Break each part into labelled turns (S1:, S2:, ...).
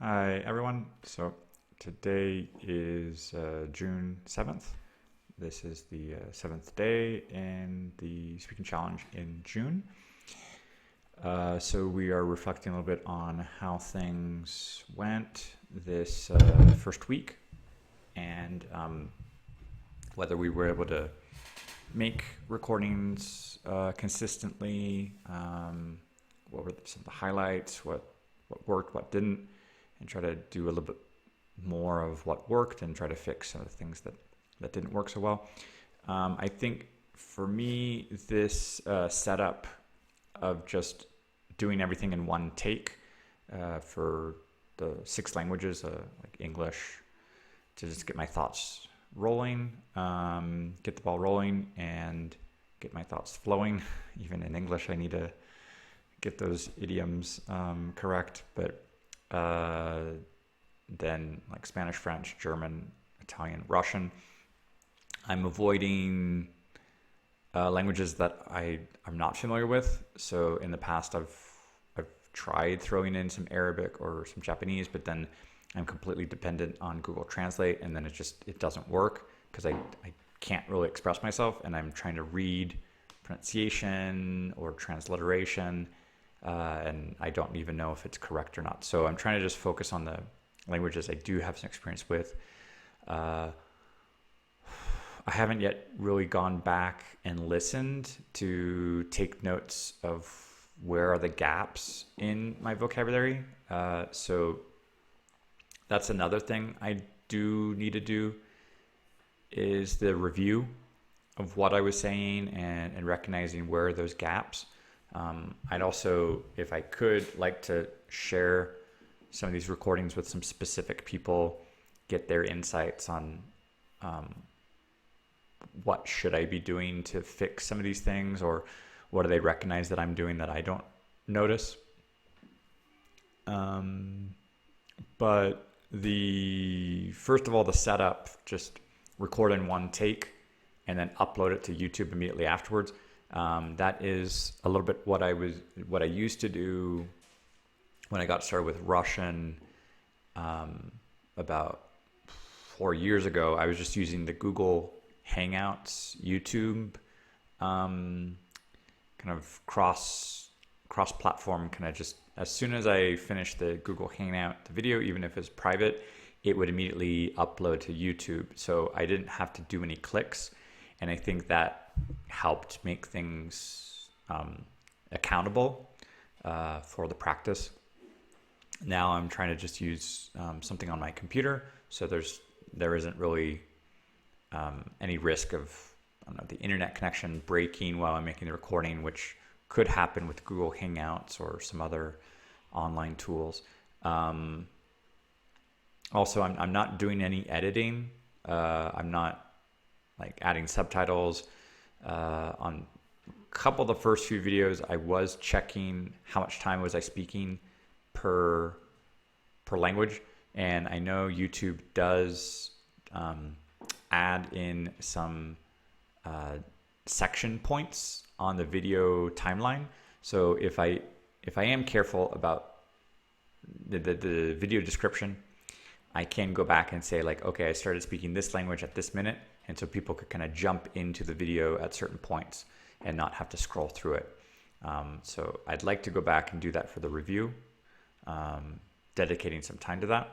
S1: Hi, everyone. So today is June 7th. This is the seventh day in the speaking challenge in June. So we are reflecting a little bit on how things went this first week and whether we were able to make recordings consistently, what were some of the highlights, what worked, what didn't, and try to do a little bit more of what worked and try to fix some of the things that didn't work so well. I think for me, this setup of just doing everything in one take for the 6 languages, like English, to just get my thoughts rolling, get the ball rolling, and get my thoughts flowing. Even in English, I need to get those idioms correct, but then like Spanish, French, German, Italian, Russian, I'm avoiding languages that I'm not familiar with. So in the past, I've tried throwing in some Arabic or some Japanese, but then I'm completely dependent on Google Translate, and then it doesn't work because I can't really express myself, and I'm trying to read pronunciation or transliteration, and I don't even know if it's correct or not. So I'm trying to just focus on the languages I do have some experience with. I haven't yet really gone back and listened to take notes of where are the gaps in my vocabulary. So that's another thing I do need to do is the review of what I was saying and recognizing where are those gaps. I'd also, if I could, like to share some of these recordings with some specific people, get their insights on what should I be doing to fix some of these things, or what do they recognize that I'm doing that I don't notice. But first of all, the setup, just record in one take and then upload it to YouTube immediately afterwards. That is a little bit what I used to do when I got started with Russian about 4 years ago. I was just using the Google Hangouts YouTube kind of cross-platform, kind of just as soon as I finished the Google Hangout, the video, even if it's private, it would immediately upload to YouTube. So I didn't have to do any clicks. And I think that helped make things accountable for the practice. Now I'm trying to just use something on my computer, so there isn't really any risk of the internet connection breaking while I'm making the recording, which could happen with Google Hangouts or some other online tools. Also, I'm not doing any editing. I'm not like adding subtitles. On a couple of the first few videos, I was checking how much time was I speaking per language, and I know YouTube does add in some section points on the video timeline. So if I am careful about the video description, I can go back and say like, okay, I started speaking this language at this minute, and so people could kind of jump into the video at certain points and not have to scroll through it. So I'd like to go back and do that for the review, dedicating some time to that,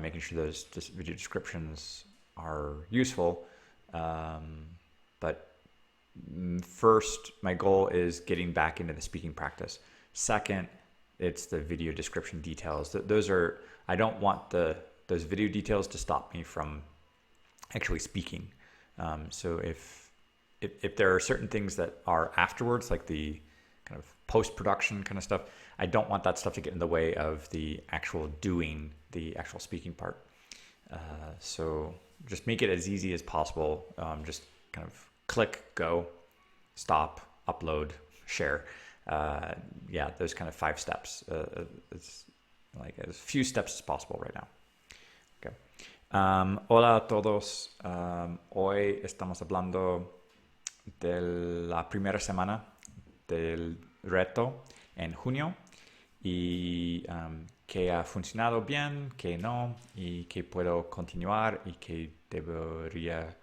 S1: making sure those video descriptions are useful. But first, my goal is getting back into the speaking practice. Second, it's the video description details. I don't want those video details to stop me from actually speaking. So if there are certain things that are afterwards, like the kind of post-production kind of stuff, I don't want that stuff to get in the way of the actual doing, the actual speaking part. So just make it as easy as possible. Just kind of click, go, stop, upload, share. Those kind of 5 steps. It's like as few steps as possible right now. Okay. Hola a todos. Hoy estamos hablando de la primera semana del reto en junio y qué ha funcionado bien, qué no, y qué puedo continuar y qué debería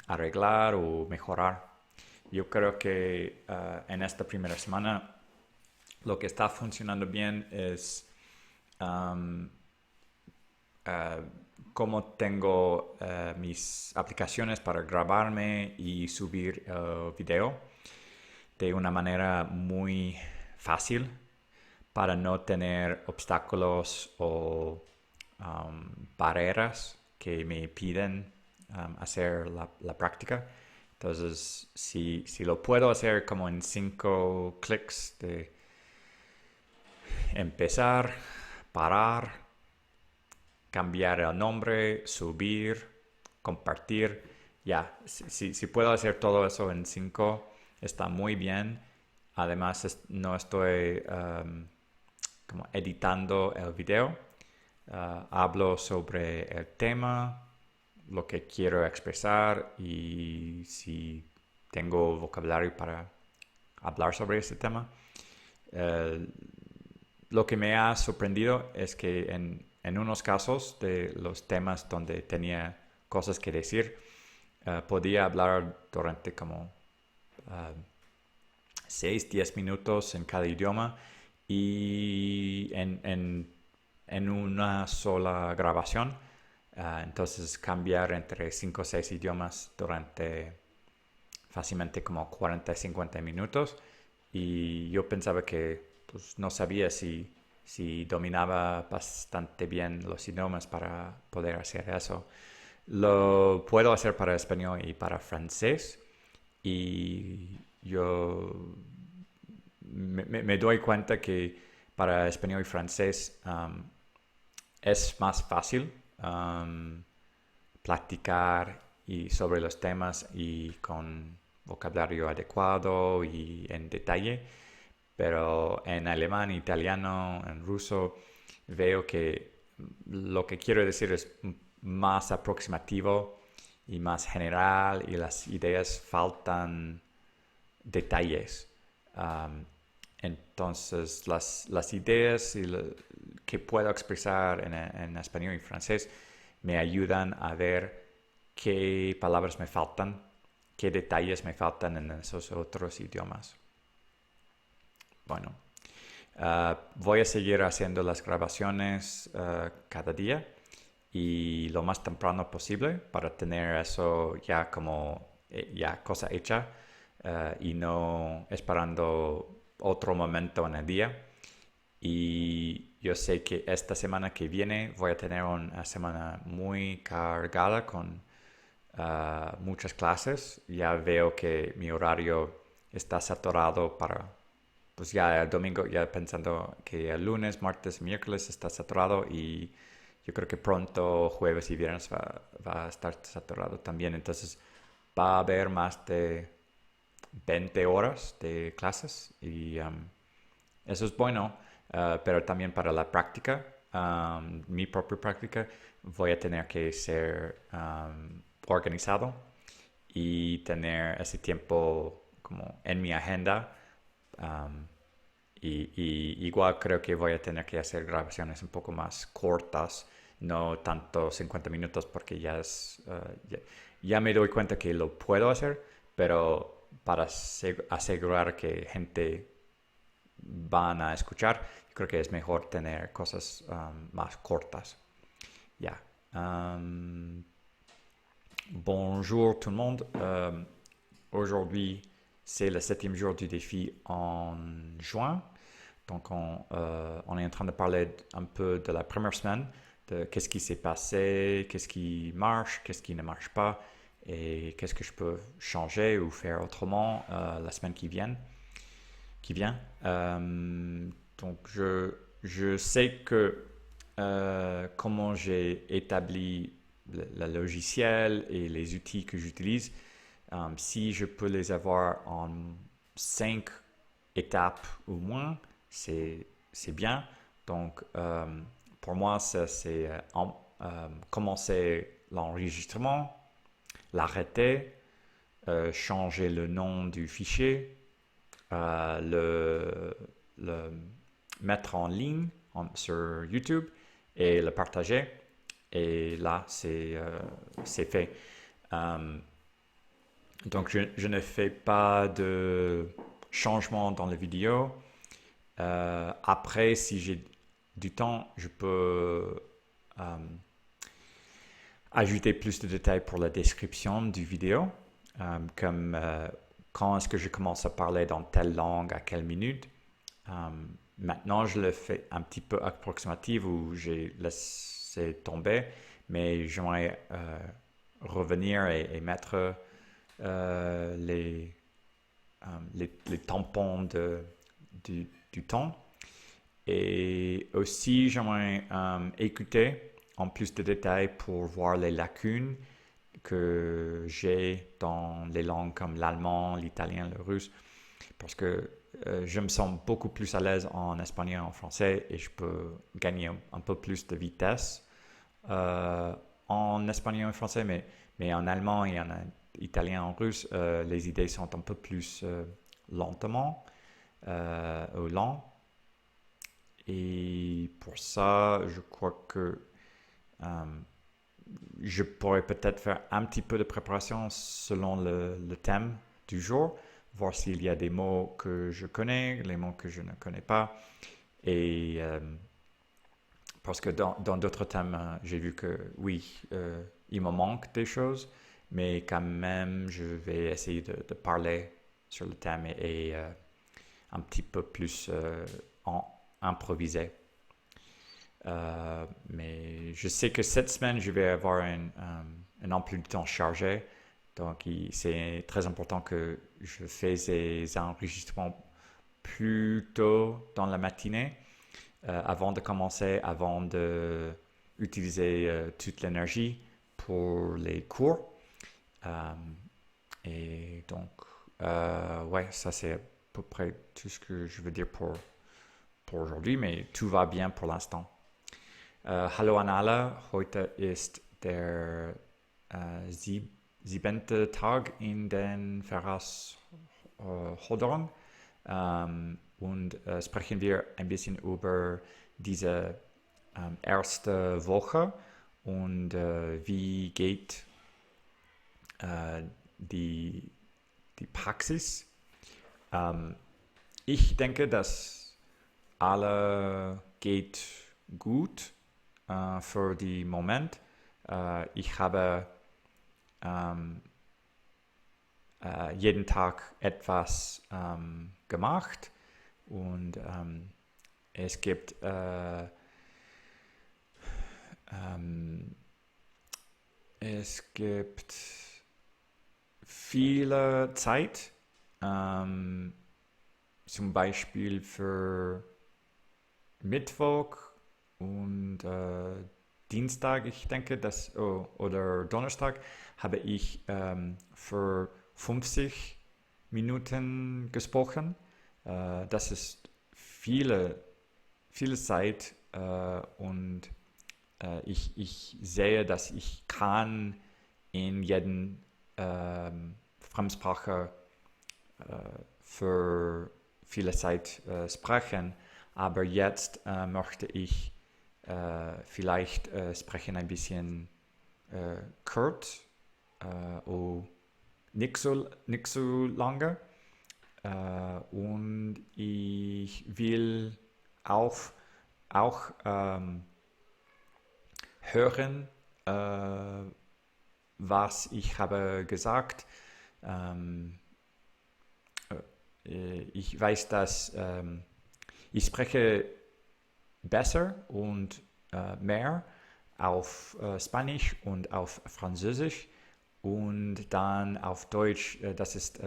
S1: arreglar o mejorar. Yo creo que en esta primera semana lo que está funcionando bien es um, cómo tengo mis aplicaciones para grabarme y subir video de una manera muy fácil para no tener obstáculos o barreras que me piden hacer la práctica. Entonces, si lo puedo hacer como en 5 clics de empezar, parar, cambiar el nombre, subir, compartir, ya, si puedo hacer todo eso en 5, está muy bien. Además, no estoy como editando el video. Hablo sobre el tema, lo que quiero expresar y si tengo vocabulario para hablar sobre ese tema. Lo que me ha sorprendido es que en unos casos de los temas donde tenía cosas que decir, podía hablar durante como 6-10 minutos en cada idioma y en una sola grabación. Entonces cambiar entre 5 o 6 idiomas durante fácilmente como 40-50 minutos. Y yo pensaba que pues, no sabía si dominaba bastante bien los idiomas para poder hacer eso. Lo puedo hacer para español y para francés. Y yo me doy cuenta que para español y francés es más fácil platicar y sobre los temas y con vocabulario adecuado y en detalle, pero en alemán, italiano, en ruso veo que lo que quiero decir es más aproximativo y más general y las ideas faltan detalles. Entonces las ideas que puedo expresar en español y francés me ayudan a ver qué palabras me faltan, qué detalles me faltan en esos otros idiomas. Bueno, voy a seguir haciendo las grabaciones cada día y lo más temprano posible para tener eso ya como ya cosa hecha y no esperando otro momento en el día. Y yo sé que esta semana que viene voy a tener una semana muy cargada con muchas clases. Ya veo que mi horario está saturado para, pues ya el domingo, ya pensando que el lunes, martes, miércoles está saturado y yo creo que pronto jueves y viernes va a estar saturado también. Entonces va a haber más de 20 horas de clases y eso es bueno, pero también para la práctica, mi propia práctica, voy a tener que ser organizado y tener ese tiempo como en mi agenda. um, y igual creo que voy a tener que hacer grabaciones un poco más cortas, no tanto 50 minutos porque ya me doy cuenta que lo puedo hacer, pero para asegurar que gente van a escuchar, creo que es mejor tener cosas más cortas. Ya. Bonjour tout le monde. Aujourd'hui, c'est le 7e jour du défi en juin. Donc, on est en train de parler un peu de la première semaine, de qu'est-ce qui s'est passé, qu'est-ce qui marche, qu'est-ce qui ne marche pas, et qu'est-ce que je peux changer ou faire autrement la semaine qui vient. Donc, je sais que comment j'ai établi le logiciel et les outils que j'utilise, si je peux les avoir en 5 étapes ou moins, c'est bien. Donc, pour moi, c'est commencer l'enregistrement, l'arrêter, changer le nom du fichier, le mettre en ligne sur YouTube et le partager. Et là, c'est fait. Donc, je ne fais pas de changement dans la vidéo. Après, si j'ai du temps, je peux ajouter plus de détails pour la description du vidéo, comme quand est-ce que je commence à parler dans telle langue, à quelle minute. Maintenant, je le fais un petit peu approximatif où j'ai laissé tomber, mais j'aimerais revenir et mettre les tampons du temps. Et aussi, j'aimerais écouter en plus de détails pour voir les lacunes que j'ai dans les langues comme l'allemand, l'italien, le russe, parce que je me sens beaucoup plus à l'aise en espagnol et en français et je peux gagner un peu plus de vitesse en espagnol et en français, mais en allemand et en italien et en russe, les idées sont un peu plus lentement ou lent. Et pour ça, je crois que je pourrais peut-être faire un petit peu de préparation selon le thème du jour, voir s'il y a des mots que je connais, les mots que je ne connais pas. Et parce que dans d'autres thèmes, j'ai vu que oui, il me manque des choses, mais quand même, je vais essayer de parler sur le thème et un petit peu plus improviser. Mais je sais que cette semaine, je vais avoir un emploi du temps chargé. Donc, c'est très important que je fasse ces enregistrements plus tôt dans la matinée, avant de commencer, avant d'utiliser toute l'énergie pour les cours. Et donc, ouais, ça c'est à peu près tout ce que je veux dire pour aujourd'hui, mais tout va bien pour l'instant. Hallo an alle, heute ist der 7. Tag in den Herausforderungen und sprechen wir ein bisschen über diese erste Woche und wie geht die Praxis. Ich denke, dass alle geht gut für den Moment. Ich habe jeden Tag etwas gemacht und es gibt viele Zeit, zum Beispiel für Mittwoch und Dienstag, ich denke, oder Donnerstag, habe ich für 50 Minuten gesprochen. Das ist viele Zeit und ich sehe, dass ich kann in jedem Fremdsprache für viele Zeit sprechen, aber jetzt möchte ich vielleicht sprechen ein bisschen kurz und nicht so lange. Und ich will auch hören, was ich habe gesagt. Ich weiß, dass ich spreche besser und mehr auf Spanisch und auf Französisch und dann auf Deutsch, das ist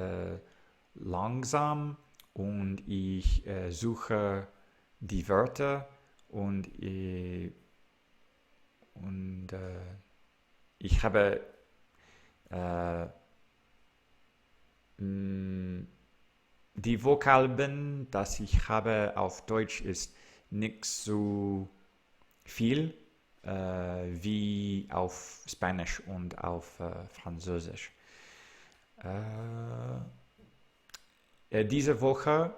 S1: langsam und ich suche die Wörter und ich habe die Vokabeln, das ich habe auf Deutsch, ist nicht so viel wie auf Spanisch und auf Französisch. Diese Woche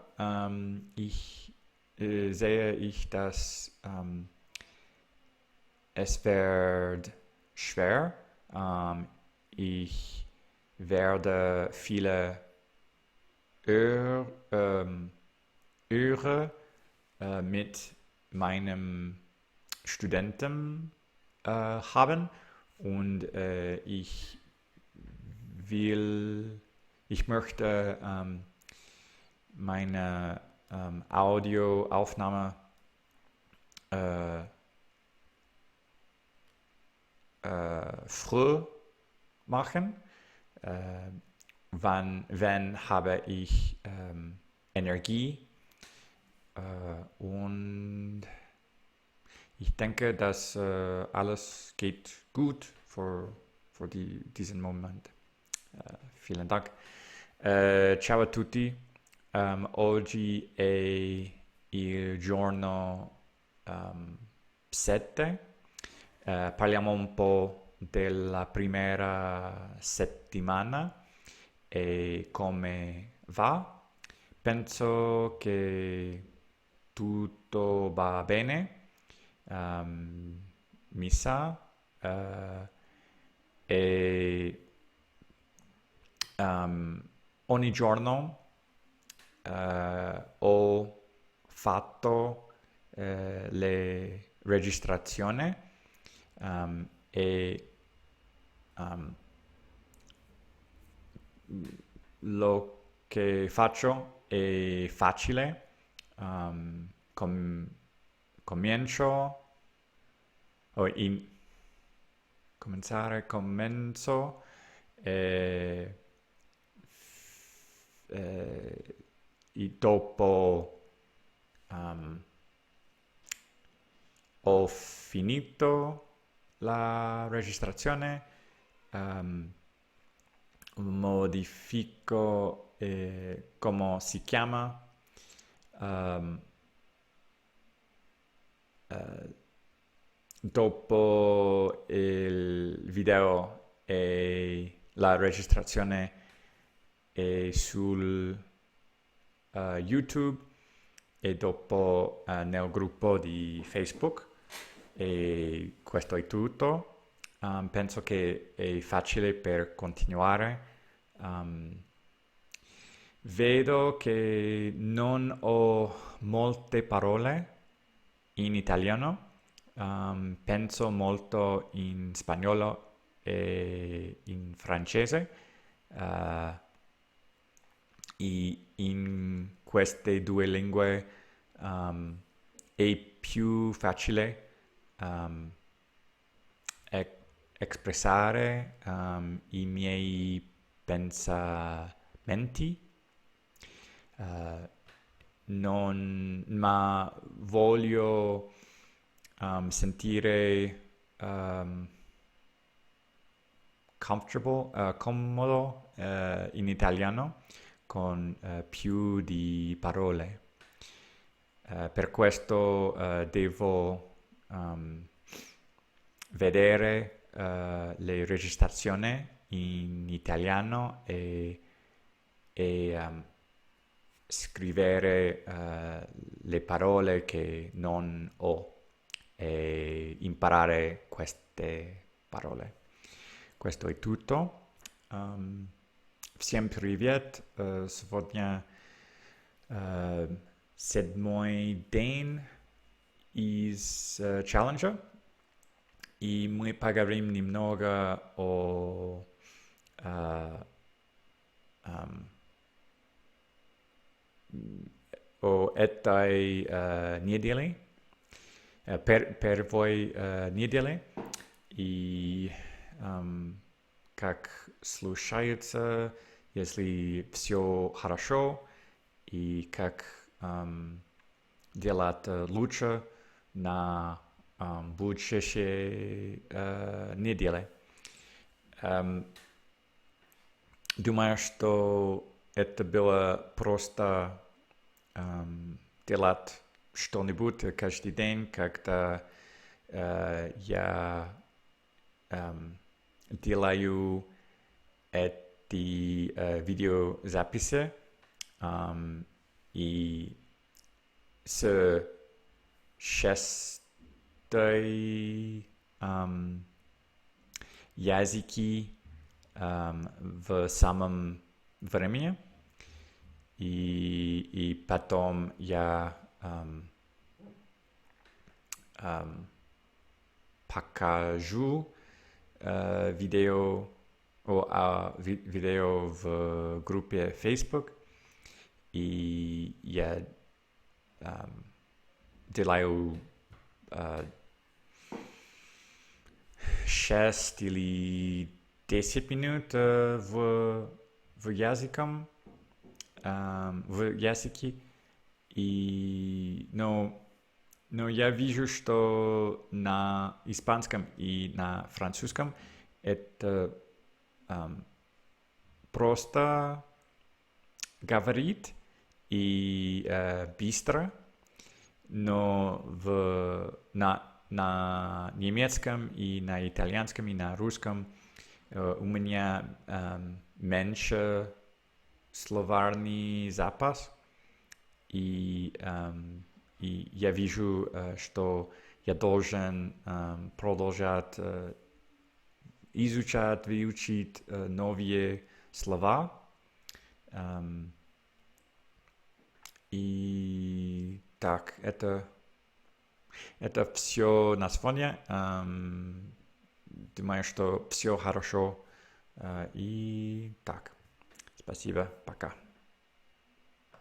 S1: ich sehe ich, dass es wird schwer. Ich werde viele Öre mit meinem Studenten haben und ich möchte meine Audioaufnahme früh machen. Wenn habe ich Energie und ich denke, dass alles geht gut für diesen Moment. Vielen Dank. Ciao a tutti. Oggi è il giorno 7. Parliamo un po' della prima settimana e come va. Penso che tutto va bene. Mi sa e ogni giorno ho fatto le registrazioni e lo che faccio è facile. Comincio o comenzo e dopo ho finito la registrazione, modifico come si chiama, dopo il video e la registrazione è sul YouTube e dopo nel gruppo di Facebook e questo è tutto. Penso che è facile per continuare. Vedo che non ho molte parole in italiano. Penso molto in spagnolo e in francese. In queste due lingue è più facile espressare i miei pensamenti, ma voglio sentire comodo in italiano con più di parole. Per questo devo vedere le registrazioni in italiano e scrivere le parole che non ho e imparare queste parole. Questo è tutto. Всем привет! Сегодня седьмой день из челленджа, и мы поговорим немного о этой неделе, первой неделе, и как слушается, если все хорошо, и как делать лучше на будущей неделе. Думаю, что это было просто делать что-нибудь каждый день, когда я делаю эти видеозаписи и с шестой языки в самом времени. И потом я покажу видео в группе Facebook. И я делаю 6 или 10 минут в языке. Но я вижу, что на испанском и на французском это просто говорит и быстро, но на немецком и на итальянском и на русском у меня меньше словарный запас, и я вижу, что я должен продолжать изучать, выучить новые слова. И так, это все на сегодня. Думаю, что все хорошо. И так, спасибо, пока.